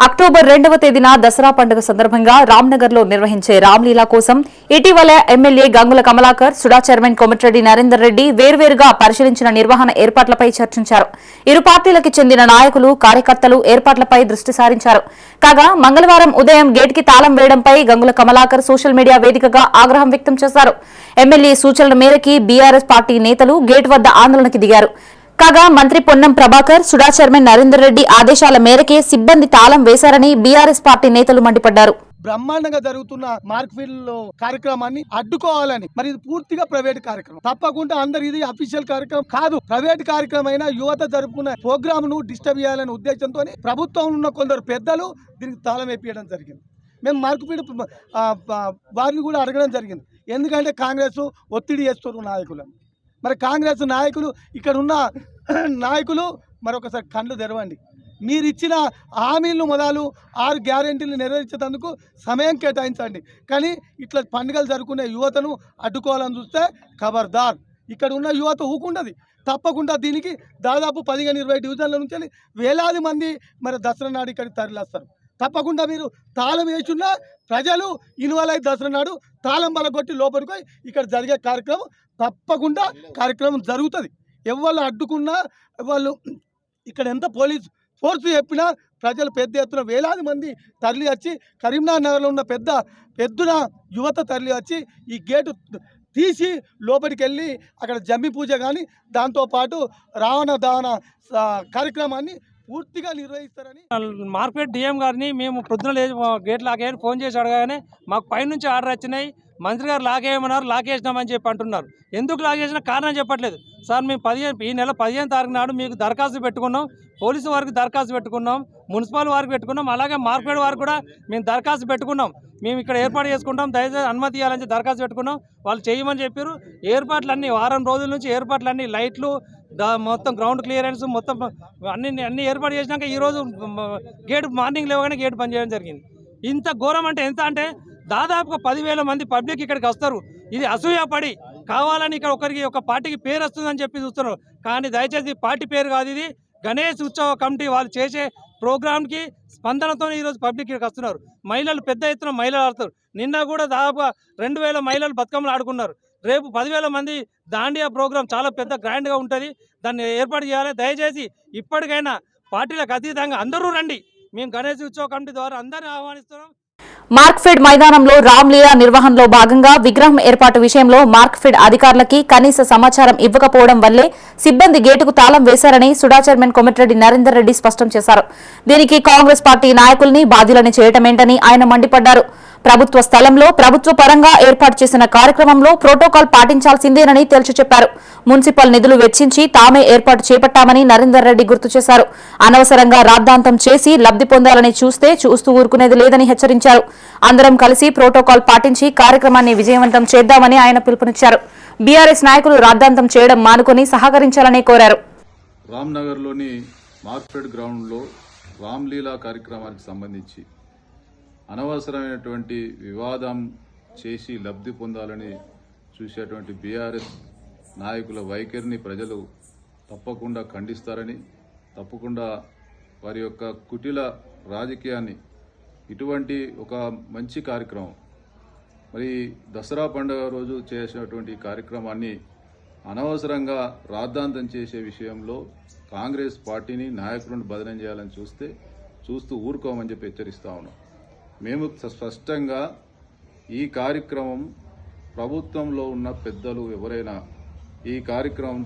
అక్టోబర్ 2వ తేదీన దసరా పండుగ సందర్భంగా రామ్నగర్ లో నిర్వహించే రామ్లీలా కోసం ఇటీవల ఎమ్మెల్యే గంగుల కమలాకర్, సుడా చైర్మన్ కోమటిరెడ్డి నరేందర్ రెడ్డి వేర్వేరుగా పరిశీలించిన నిర్వహణ ఏర్పాట్లపై చర్చించారు. ఇరు పార్టీలకు చెందిన నాయకులు, కార్యకర్తలు ఏర్పాట్లపై దృష్టి సారించారు. కాగా మంగళవారం ఉదయం గేట్ కి తాళం వేయడంపై గంగుల కమలాకర్ సోషల్ మీడియా వేదికగా ఆగ్రహం వ్యక్తం చేశారు. ఎమ్మెల్యే సూచనల మేరకి బీఆర్ఎస్ పార్టీ నేతలు గేట్ వద్ద ఆందోళనకు దిగారు. కాగా మంత్రి పొన్నం ప్రభాకర్, సుడా చైర్మన్ నరేందర్ రెడ్డి ఆదేశాల మేరకే సిబ్బంది తాళం వేశారని బీఆర్ఎస్ పార్టీ నేతలు మండిపడ్డారు. బ్రహ్మాండంగా జరుగుతున్న మార్క్ఫీల్డ్ కార్యక్రమాన్ని అడ్డుకోవాలని, మరి ఇది పూర్తిగా ప్రైవేట్ కార్యక్రమం, తప్పకుండా అందరు ఇది అఫీషియల్ కార్యక్రమం కాదు, ప్రైవేట్ కార్యక్రమం అయినా యువత జరుపుకున్న ప్రోగ్రామ్ ను డిస్టర్బ్ చేయాలనే ఉద్దేశంతో ప్రభుత్వం ఉన్న కొందరు పెద్దలు దీనికి తాళం వేపించడం జరిగింది. మేము మార్క్ఫీల్డ్ వారిని కూడా అడగడం జరిగింది. ఎందుకంటే కాంగ్రెస్ ఒత్తిడి చేస్తున్నారు నాయకులను. మరి కాంగ్రెస్ నాయకులు, ఇక్కడ ఉన్న నాయకులు మరొకసారి కళ్ళు తెరవండి. మీరు ఇచ్చిన హామీలను మొదలు 6 గ్యారెంటీలు నెరవేర్చేందుకు సమయం కేటాయించండి. కానీ ఇట్లా పండుగలు జరుపుకునే యువతను అడ్డుకోవాలని చూస్తే ఖబర్దార్, ఇక్కడ ఉన్న యువత ఊకుండదు. తప్పకుండా దీనికి దాదాపు 15-20 డివిజన్ల నుంచి వేలాది మంది మరి దసరా నాడు ఇక్కడికి తరలిస్తారు. తప్పకుండా మీరు తాళం వేసున్న ప్రజలు ఇన్వాల్వ్ అయి దసరా నాడు తాళం బలగొట్టి లోపలికి పోయి ఇక్కడ జరిగే కార్యక్రమం తప్పకుండా కార్యక్రమం జరుగుతుంది. ఎవరు అడ్డుకున్నా, వాళ్ళు ఇక్కడ ఎంత పోలీస్ ఫోర్స్ చెప్పినా ప్రజలు పెద్ద ఎత్తున వేలాది మంది తరలి వచ్చి కరీంనగర్లో ఉన్న పెద్ద యువత తరలి వచ్చి ఈ గేటు తీసి లోపలికి వెళ్ళి అక్కడ జమ్మి పూజ కానీ దాంతోపాటు రావణ దహన కార్యక్రమాన్ని పూర్తిగా నిర్వహిస్తారని మార్కెట్ డిఎం గారిని మేము ప్రొద్దున గేట్ లాగేయని ఫోన్ చేసి అడగానే మాకు పైనుంచి ఆర్డర్ వచ్చినాయి, మంత్రి గారు లాగేయమన్నారు, లాగేసినామని చెప్పి అంటున్నారు. ఎందుకు లాగేసిన కారణం చెప్పట్లేదు. సార్ మేము ఈ నెల 15వ తారీఖు నాడు మీకు దరఖాస్తు పెట్టుకున్నాం, పోలీసు వారికి దరఖాస్తు పెట్టుకున్నాం, మున్సిపల్ వారికి పెట్టుకున్నాం, అలాగే మార్కెట్ వారికి కూడా మేము దరఖాస్తు పెట్టుకున్నాం. మేము ఇక్కడ ఏర్పాటు చేసుకుంటాం, దయచేసి అనుమతి ఇవ్వాలని దరఖాస్తు పెట్టుకున్నాం. వాళ్ళు చేయమని చెప్పారు. ఏర్పాట్లన్నీ వారం రోజుల నుంచి ఏర్పాట్లన్నీ లైట్లు, మొత్తం గ్రౌండ్ క్లియరెన్స్ మొత్తం అన్ని ఏర్పాటు చేసినాక ఈరోజు గేట్ మార్నింగ్ లేవగానే గేట్ బంద్ చేయడం జరిగింది. ఇంత ఘోరం అంటే ఎంత అంటే దాదాపుగా 10,000 మంది పబ్లిక్ ఇక్కడికి వస్తారు. ఇది అసూయపడి కావాలని ఇక్కడ ఒక పార్టీకి పేరు వస్తుందని చెప్పి చూస్తున్నారు. కానీ దయచేసి పార్టీ పేరు కాదు, ఇది గణేష్ ఉత్సవ కమిటీ వాళ్ళు చేసే ప్రోగ్రామ్కి స్పందనతో ఈరోజు పబ్లిక్ ఇక్కడికి వస్తున్నారు. మహిళలు పెద్ద ఎత్తున మహిళలు ఆడుతారు. నిన్న కూడా దాదాపుగా 2000 మహిళలు బతుకమ్మలు ఆడుకున్నారు. రేపు 10,000 మంది దాండియా ప్రోగ్రాం చాలా పెద్ద గ్రాండ్గా ఉంటుంది. దాన్ని ఏర్పాటు చేయాలి. దయచేసి ఇప్పటికైనా పార్టీలకు అతీతంగా అందరూ రండి. మేము గణేష్ ఉత్సవ కమిటీ ద్వారా అందరినీ ఆహ్వానిస్తున్నాం. మార్క్ఫెడ్ మైదానంలో రామ్లీలా నిర్వహణలో భాగంగా విగ్రహం ఏర్పాటు విషయంలో మార్క్ఫెడ్ అధికారులకి కనీస సమాచారం ఇవ్వకపోవడం వల్లే సిబ్బంది గేటుకు తాళం వేశారని సుడా చైర్మన్ కోమటిరెడ్డి నరేందర్ రెడ్డి స్పష్టం చేశారు. దీనికి కాంగ్రెస్ పార్టీ నాయకుల్ని బాధ్యులని చేయటమేంటని ఆయన మండిపడ్డారు. ప్రభుత్వ స్థలంలో ప్రభుత్వ పరంగా ఏర్పాటు చేసిన కార్యక్రమంలో ప్రోటోకాల్ పాటించాల్సిందేనని తేల్చి చెప్పారు. మున్సిపల్ నిధులు వెచ్చించి తామే ఏర్పాటు చేపట్టామని నరేందర్ రెడ్డి గుర్తు చేశారు. అనవసరంగా రాద్ధాంతం చేసి లబ్ధి పొందాలని చూస్తూ ఊరుకునేది లేదని హెచ్చరించారు. అందరం కలిసి ప్రోటోకాల్ పాటించి కార్యక్రమాన్ని విజయవంతం చేద్దామని ఆయన పిలుపునిచ్చారు. బీఆర్ఎస్ నాయకులు రాద్ధాంతం చేయడం మానుకొని సహకరించాలని కోరారు. రామ్నగర్లోని మార్క్ఫెడ్ గ్రౌండ్లో రామ్లీలా కార్యక్రమానికి సంబంధించి అనవసరమైనటువంటి వివాదం చేసి లబ్ధి పొందాలని చూసేటువంటి బీఆర్ఎస్ నాయకుల వైఖరిని ప్రజలు తప్పకుండా ఖండిస్తారని, తప్పకుండా వారి యొక్క కుటిల రాజకీయాన్ని, ఇటువంటి ఒక మంచి కార్యక్రమం మరి దసరా పండుగ రోజు చేసినటువంటి కార్యక్రమాన్ని అనవసరంగా రాద్ధాంతం చేసే విషయంలో కాంగ్రెస్ పార్టీని నాయకులను బదనం చేయాలని చూస్తూ ఊరుకోమని చెప్పి హెచ్చరిస్తా ఉన్నాం. మేము స్పష్టంగా ఈ కార్యక్రమం ప్రభుత్వంలో ఉన్న పెద్దలు ఎవరైనా ఈ కార్యక్రమం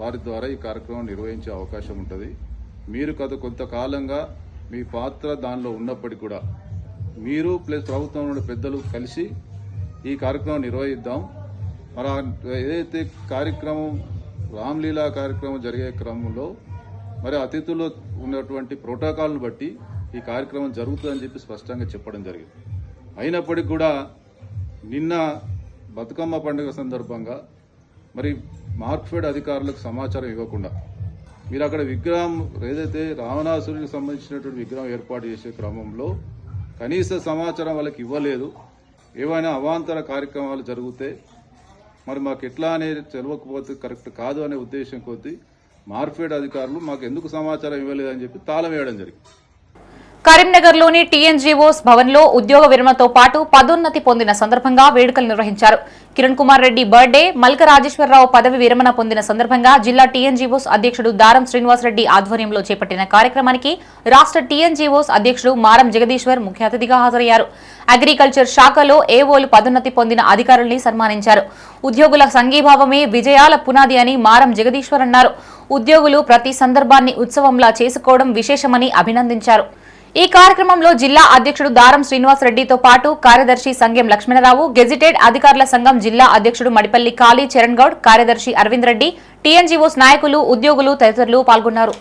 వారి ద్వారా ఈ కార్యక్రమం నిర్వహించే అవకాశం ఉంటుంది. మీరు కొంతకాలంగా మీ పాత్ర దానిలో ఉన్నప్పటికీ కూడా మీరు ప్లస్ ప్రభుత్వంలో ఉన్న పెద్దలు కలిసి ఈ కార్యక్రమం నిర్వహిద్దాం. మరి ఏదైతే కార్యక్రమం రామ్లీలా కార్యక్రమం జరిగే క్రమంలో మరి అతిథులు ఉన్నటువంటి ప్రోటోకాల్ను బట్టి ఈ కార్యక్రమం జరుగుతుందని చెప్పి స్పష్టంగా చెప్పడం జరిగింది. అయినప్పటికీ కూడా నిన్న బతుకమ్మ పండుగ సందర్భంగా మరి మార్క్ఫెడ్ అధికారులకు సమాచారం ఇవ్వకుండా మీరు అక్కడ విగ్రహం ఏదైతే రావణాసురుడికి సంబంధించినటువంటి విగ్రహం ఏర్పాటు చేసే క్రమంలో కనీస సమాచారం వాళ్ళకి ఇవ్వలేదు. ఏవైనా అవాంతర కార్యక్రమాలు జరిగితే మరి మాకు ఎట్లా అనేది తెలియకపోతే కరెక్ట్ కాదు అనే ఉద్దేశం కొద్దీ మార్క్ఫెడ్ అధికారులు మాకు ఎందుకు సమాచారం ఇవ్వలేదని చెప్పి తాళం వేయడం జరిగింది. కరీంనగర్లోని టీఎన్జీఓస్ భవన్లో ఉద్యోగ విరమణతో పాటు పదోన్నతి పొందిన సందర్భంగా వేడుకలు నిర్వహించారు. కిరణ్ కుమార్ రెడ్డి బర్త్డే, మల్క రాజేశ్వరరావు పదవి విరమణ పొందిన సందర్భంగా జిల్లా టీఎన్జీఓస్ అధ్యక్షుడు దారం శ్రీనివాసరెడ్డి ఆధ్వర్యంలో చేపట్టిన కార్యక్రమానికి రాష్ట్ర టీఎన్జీఓస్ అధ్యక్షుడు మారం జగదీశ్వర్ ముఖ్య అతిథిగా హాజరయ్యారు. అగ్రికల్చర్ శాఖలో ఏవోలు పదోన్నతి పొందిన అధికారుల్ని సన్మానించారు. ఉద్యోగుల సంఘీభావమే విజయాల పునాది అని మారం జగదీశ్వర్ అన్నారు. ఉద్యోగులు ప్రతి సందర్భాన్ని ఉత్సవంలా చేసుకోవడం విశేషమని అభినందించారు. ఈ కార్యక్రమంలో జిల్లా అధ్యక్షుడు దారం శ్రీనివాసరెడ్డితో పాటు కార్యదర్శి సంగెం లక్ష్మణరావు, గెజిటెడ్ అధికారుల సంఘం జిల్లా అధ్యక్షుడు మడిపల్లి కాళీ చరణ్ గౌడ్, కార్యదర్శి అరవింద్ రెడ్డి, టీఎన్జీఓస్ నాయకులు, ఉద్యోగులు తదితరులు పాల్గొన్నారు.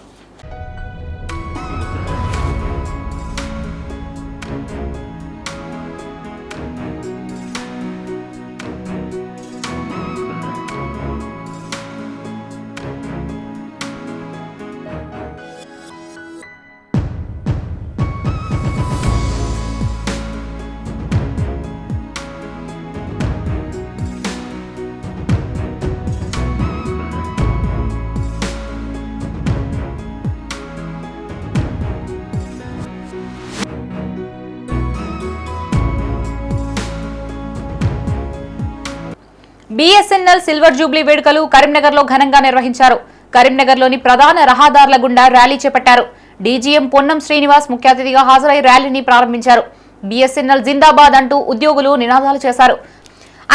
బీఎస్ఎన్ఎల్ సిల్వర్ జూబ్లీ వేడుకలు కరీంనగర్లో ఘనంగా నిర్వహించారు. కరీంనగర్లోని ప్రధాన రహదారుల గుండా ర్యాలీ చేపట్టారు. డీజీఎం పొన్నం శ్రీనివాస్ ముఖ్య అతిథిగా హాజరై ర్యాలీని ప్రారంభించారు. బీఎస్ఎన్ఎల్ జిందాబాద్ అంటూ ఉద్యోగులు నినాదాలు చేశారు.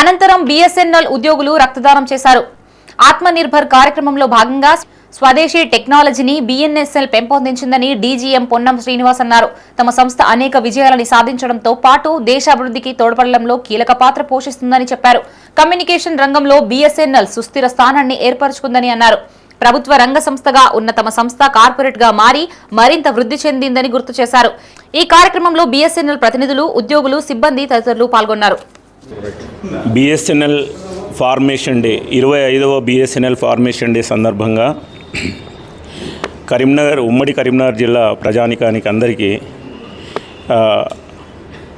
అనంతరం బీఎస్ఎన్ఎల్ ఉద్యోగులు రక్తదానం చేశారు. ఆత్మనిర్భర్ కార్యక్రమంలో భాగంగా స్వదేశీ టెక్నాలజీని బీఎన్ఎస్ఎల్ పెంపొందించిందని డీజీఎం పొన్నం శ్రీనివాస్ అన్నారు. తమ సంస్థ అనేక విజయాలని సాధించడంతో పాటు దేశాభివృద్ధికి తోడ్పడడంలో కీలక పాత్ర పోషిస్తుందని చెప్పారు. కమ్యూనికేషన్ రంగంలో బీఎస్ఎన్ఎల్ సుస్థిర స్థానాన్ని ఏర్పరచుకుందని అన్నారు. ప్రభుత్వ రంగ సంస్థగా ఉన్న తమ సంస్థ కార్పొరేట్ గా మారి మరింత వృద్ధి చెందిందని గుర్తు చేశారు. ఈ కార్యక్రమంలో బీఎస్ఎన్ఎల్ ప్రతినిధులు, ఉద్యోగులు, సిబ్బంది తదితరులు పాల్గొన్నారు. బీఎస్ఎన్ఎల్ ఫార్మేషన్ డే 25వ బీఎస్ఎన్ఎల్ ఫార్మేషన్ డే సందర్భంగా ఉమ్మడి కరీంనగర్ జిల్లా ప్రజానికానికి అందరికీ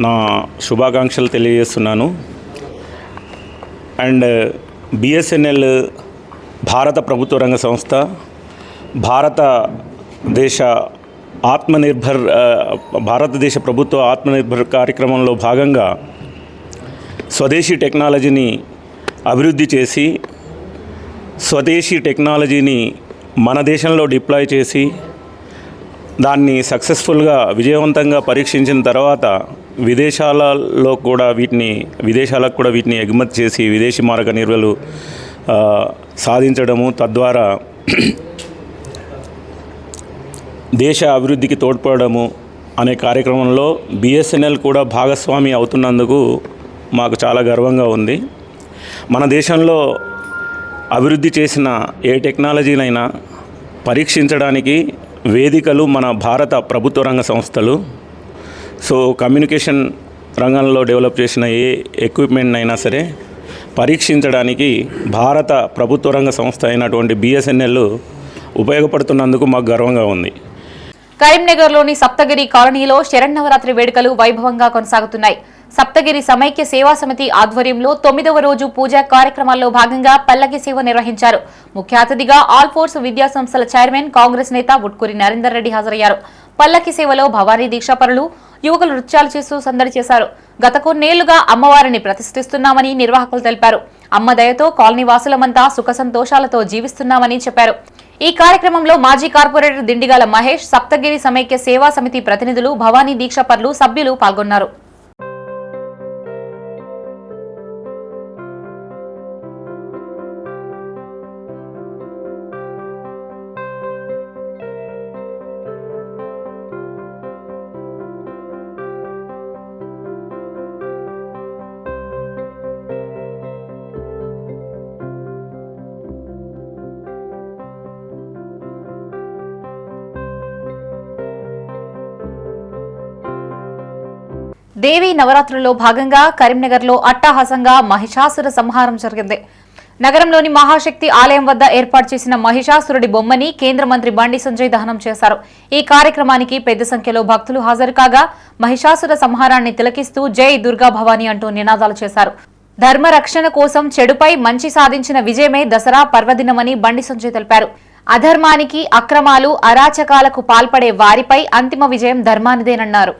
నా శుభాకాంక్షలు తెలియజేస్తున్నాను. అండ్ బీఎస్ఎన్ఎల్ భారత ప్రభుత్వ రంగ సంస్థ, భారతదేశ ఆత్మనిర్భర్ భారతదేశ ప్రభుత్వ ఆత్మనిర్భర్ కార్యక్రమంలో భాగంగా స్వదేశీ టెక్నాలజీని అభివృద్ధి చేసి స్వదేశీ టెక్నాలజీని మన దేశంలో డిప్లాయ్ చేసి దాన్ని సక్సెస్ఫుల్గా విజయవంతంగా పరీక్షించిన తర్వాత విదేశాలకు కూడా వీటిని ఎగుమతి చేసి విదేశీ మారక నిల్వలు సాధించడము, తద్వారా దేశ అభివృద్ధికి తోడ్పడము అనే కార్యక్రమంలో బిఎస్ఎన్ఎల్ కూడా భాగస్వామి అవుతున్నందుకు మాకు చాలా గర్వంగా ఉంది. మన దేశంలో అభివృద్ధి చేసిన ఏ టెక్నాలజీనైనా పరీక్షించడానికి వేదికలు మన భారత ప్రభుత్వ రంగ సంస్థలు. సో కమ్యూనికేషన్ రంగంలో డెవలప్ చేసిన ఏ ఎక్విప్మెంట్ అయినా సరే పరీక్షించడానికి భారత ప్రభుత్వ రంగ సంస్థ అయినటువంటి బిఎస్ఎన్ఎల్ ఉపయోగపడుతున్నందుకు మాకు గర్వంగా ఉంది. కరీంనగర్లోని సప్తగిరి కాలనీలో శరన్నవరాత్రి వేడుకలు వైభవంగా కొనసాగుతున్నాయి. సప్తగిరి సమైక్య సేవా సమితి ఆధ్వర్యంలో 9వ రోజు పూజా కార్యక్రమాల్లో భాగంగా పల్లకి సేవ నిర్వహించారు. ముఖ్య అతిథిగా ఆల్ ఫోర్స్ విద్యా సంస్థల చైర్మన్ కాంగ్రెస్ నేత ఉట్కూరి నరేందర్ రెడ్డి హాజరయ్యారు. పల్లకి సేవలో భవానీ దీక్షాపరులు, యువకులు నృత్యాలు చేస్తూ సందడి చేశారు. గత కొన్నేళ్లుగా అమ్మవారిని ప్రతిష్ఠిస్తున్నామని నిర్వాహకులు తెలిపారు. అమ్మ దయతో కాలనీ వాసులమంతా సుఖ సంతోషాలతో జీవిస్తున్నామని చెప్పారు. ఈ కార్యక్రమంలో మాజీ కార్పొరేటర్ దిండిగాల మహేష్, సప్తగిరి సమైక్య సేవా సమితి ప్రతినిధులు, భవానీ దీక్షాపరులు, సభ్యులు పాల్గొన్నారు. దేవీ నవరాత్రుల్లో భాగంగా కరీంనగర్లో అట్టహాసంగా మహిషాసుర సంహారం జరిగింది. నగరంలోని మహాశక్తి ఆలయం వద్ద ఏర్పాటు చేసిన మహిషాసురుడి బొమ్మని కేంద్ర మంత్రి బండి సంజయ్ దహనం చేశారు. ఈ కార్యక్రమానికి పెద్ద సంఖ్యలో భక్తులు హాజరు కాగా మహిషాసుర సంహారాన్ని తిలకిస్తూ జై దుర్గా భవానీ అంటూ నినాదాలు చేశారు. ధర్మ రక్షణ కోసం చెడుపై మంచి సాధించిన విజయమే దసరా పర్వదినమని బండి సంజయ్ తెలిపారు. అధర్మానికి, అక్రమాలు, అరాచకాలకు పాల్పడే వారిపై అంతిమ విజయం ధర్మానిదేనన్నారు.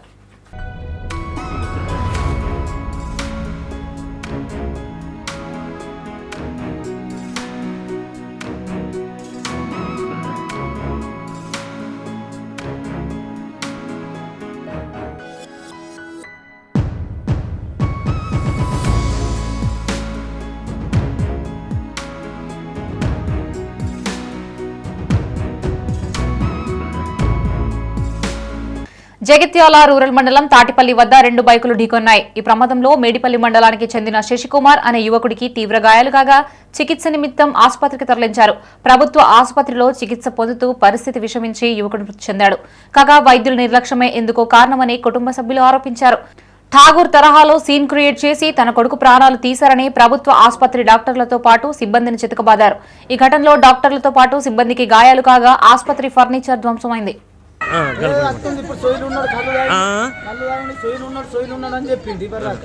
జగిత్యాల రూరల్ మండలం తాటిపల్లి వద్ద 2 బైకులు ఢీకొన్నాయి. ఈ ప్రమాదంలో మేడిపల్లి మండలానికి చెందిన శశికుమార్ అనే యువకుడికి తీవ్ర గాయాలు కాగా చికిత్స నిమిత్తం ఆసుపత్రికి తరలించారు. ప్రభుత్వ ఆసుపత్రిలో చికిత్స పొందుతూ పరిస్థితి విషమించి యువకుడు మృతి చెందాడు. కాగా వైద్యుల నిర్లక్ష్యమే ఎందుకో కారణమని కుటుంబ సభ్యులు ఆరోపించారు. ఠాగూర్ తరహాలో సీన్ క్రియేట్ చేసి తన కొడుకు ప్రాణాలు తీశారని ప్రభుత్వ ఆసుపత్రి డాక్టర్లతో పాటు సిబ్బందిని చితకబాదారు. ఈ ఘటనలో డాక్టర్లతో పాటు సిబ్బందికి గాయాలు కాగా ఆసుపత్రి ఫర్నిచర్ ధ్వంసమైంది. ఇప్పుడు సోయిలు ఉన్నాడు, కళ్ళు తాగండి, సోయిలు ఉన్నాడు అని చెప్పింది. ఇవ్వరాక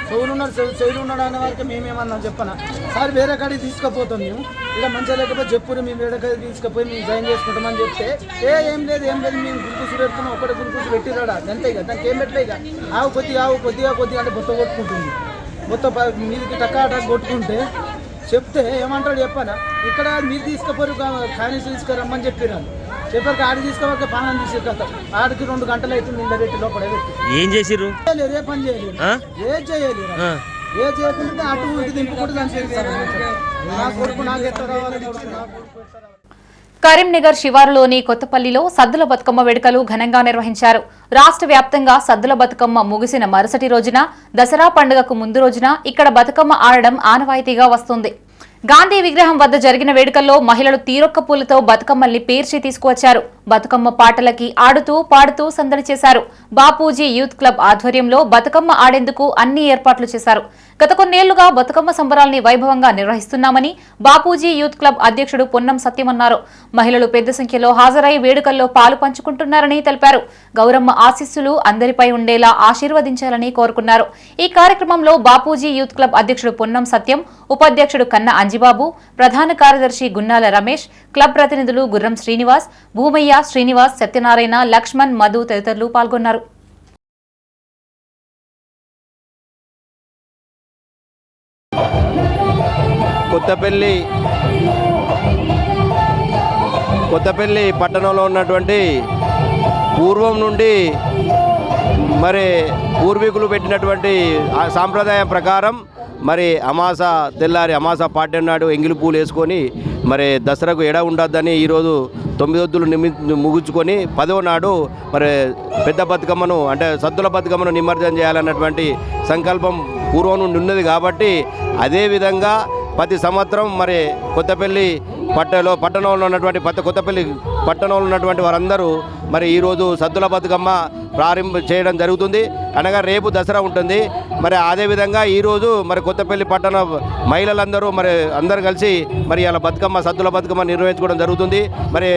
సోయిలు ఉన్నాడు అనే వారికి మేమేమన్నా చెప్పనా సార్, వేరే కాడికి తీసుకుపోతాం మేము, ఇక్కడ మంచిగా లేకపోతే చెప్పురు మేము వేరే కాడికి తీసుకుపోయి మేము జాయిన్ చేసుకుంటామని చెప్తే ఏం లేదు మేము గురుకూసు పెడుతున్నాం, ఒకటి గురుకూసు పెట్టిరాడా అంతే ఇక, దానికి ఏం పెట్టలే. ఇక ఆవు కొద్దిగా అంటే బొత్త కొట్టుకుంటుంది, బొత్త మీదికి టక్కా కొట్టుకుంటే చెప్తే ఏమంటాడు చెప్పానా, ఇక్కడ మీరు తీసుకుపోరు కానీ తీసుకురమ్మని చెప్పిరాను. చెప్పారు ఆడి తీసుకోవాలి పానం తీసుకెళ్తాం, ఆడికి 2 గంటలు అవుతుంది నిండబెట్టి లోపల పెట్టి. ఏం చేసిర్రు? ఏ పని చేయలేదు, ఏం చేయలేరు, ఏ చేయకుండా అటు ఇటు దింపుకుంటూ దాన్ని చేస్తారు. నా కొడుకు నాకు ఎట్లా రావాలి, కరీంనగర్ శివారులోని కొత్తపల్లిలో సద్దుల బతుకమ్మ వేడుకలు ఘనంగా నిర్వహించారు. రాష్ట్ర వ్యాప్తంగా సద్దుల బతుకమ్మ ముగిసిన మరుసటి రోజున, దసరా పండుగకు ముందు రోజున ఇక్కడ బతుకమ్మ ఆడడం ఆనవాయితీగా వస్తుంది. గాంధీ విగ్రహం వద్ద జరిగిన వేడుకల్లో మహిళలు తీరొక్క పూలతో బతుకమ్మల్ని పేర్చి తీసుకువచ్చారు. బతుకమ్మ పాటలకి ఆడుతూ పాడుతూ సందడి చేశారు. బాపూజీ యూత్ క్లబ్ ఆధ్వర్యంలో బతుకమ్మ ఆడేందుకు అన్ని ఏర్పాట్లు చేశారు. గత కొన్నేళ్లుగా బతుకమ్మ సంబరాల్ని వైభవంగా నిర్వహిస్తున్నామని బాపూజీ యూత్ క్లబ్ అధ్యక్షుడు పొన్నం సత్యం అన్నారు. మహిళలు పెద్ద సంఖ్యలో హాజరై వేడుకల్లో పాలు పంచుకుంటున్నారని తెలిపారు. గౌరమ్మ ఆశీస్సులు అందరిపై ఉండేలా ఆశీర్వదించాలని కోరుకున్నారు. ఈ కార్యక్రమంలో బాపూజీ యూత్ క్లబ్ అధ్యక్షుడు పొన్నం సత్యం, ఉపాధ్యక్షుడు కన్న అంజిబాబు, ప్రధాన కార్యదర్శి గున్నాల రమేష్, క్లబ్ ప్రతినిధులు గుర్రం శ్రీనివాస్, భూమయ్య, శ్రీనివాస్, సత్యనారాయణ, లక్ష్మణ్, మధు తదితరులు పాల్గొన్నారు. కొత్తపల్లి పట్టణంలో ఉన్నటువంటి పూర్వం నుండి మరి పూర్వీకులు పెట్టినటువంటి సాంప్రదాయం ప్రకారం మరి తెల్లారి అమాస పాడ్యం నాడు ఎంగిలి పూలు వేసుకొని మరి దసరాకు ఎడ ఉండద్దని ఈరోజు 9 వద్దులు ముగించుకొని 10వ నాడు మరి పెద్ద బతుకమ్మను అంటే సద్దుల బతుకమ్మను నిమజ్జనం చేయాలన్నటువంటి సంకల్పం పూర్వం నుండి ఉన్నది. కాబట్టి అదేవిధంగా ప్రతి సంవత్సరం మరి కొత్తపల్లి పట్టణంలో ఉన్నటువంటి వారందరూ మరి ఈరోజు సద్దుల బతుకమ్మ ప్రారంభం చేయడం జరుగుతుంది. అనగా రేపు దసరా ఉంటుంది. మరి అదేవిధంగా ఈరోజు మరి కొత్తపల్లి పట్టణ మహిళలందరూ మరి అందరూ కలిసి మరి ఇలా సద్దుల బతుకమ్మ నిర్వహించుకోవడం జరుగుతుంది. మరి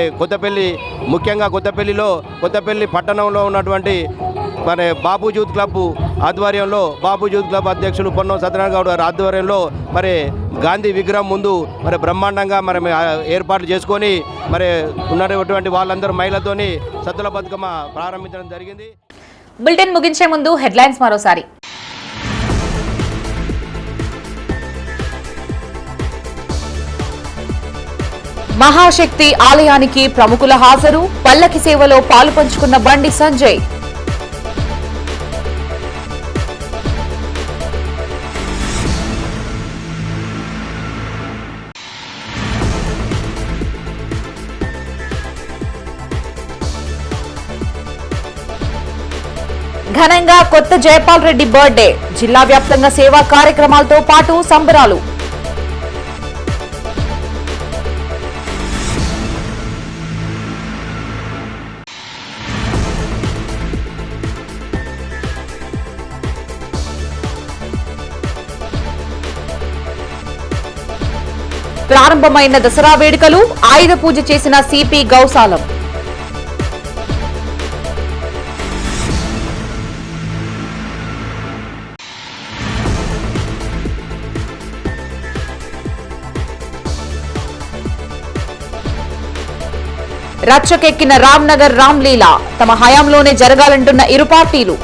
ముఖ్యంగా కొత్తపల్లి పట్టణంలో ఉన్నటువంటి మరి బాపూజీ యూత్ క్లబ్ ఆధ్వర్యంలో బాపూజీ యూత్ క్లబ్ అధ్యక్షులు పొన్నం సత్యనారాయణ గౌడ్ గారి ఆధ్వర్యంలో మరి గాంధీ విగ్రహం ముందు మరి బ్రహ్మాండంగా మరి ఏర్పాట్లు చేసుకొని మరి ఉన్నటువంటి వాళ్ళందరూ మహిళలతోని సద్దుల బతుకమ్మ ప్రారంభించడం జరిగింది. బులెటిన్ ముగించే ముందు హెడ్లైన్స్ మరోసారి. మహాశక్తి ఆలయానికి ప్రముఖుల హాజరు, పల్లకి సేవలో పాలు పంచుకున్న బండి సంజయ్. ఘనంగా కొత్త జైపాల్ రెడ్డి బర్త్డే, జిల్లా వ్యాప్తంగా సేవా కార్యక్రమాలతో పాటు సంబరాలు. ప్రారంభమైన దసరా వేడుకలు, ఆయుధ పూజ చేసిన సిపి గౌసాలం. రచ్చకెక్కిన రామ్నగర్ రామ్లీలా, తమ హయాంలోనే జరగాలంటున్న ఇరు పార్టీలు.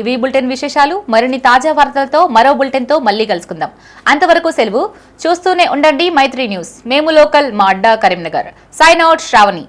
ఇవి బులెటిన్ విశేషాలు. మరిన్ని తాజా వార్తలతో మరో బులెటిన్తో మళ్ళీ కలుసుకుందాం. అంతవరకు సెలవు. చూస్తూనే ఉండండి మైత్రి న్యూస్. మేము లోకల్, మా అడ్డా కరీంనగర్. Sign out Shravani.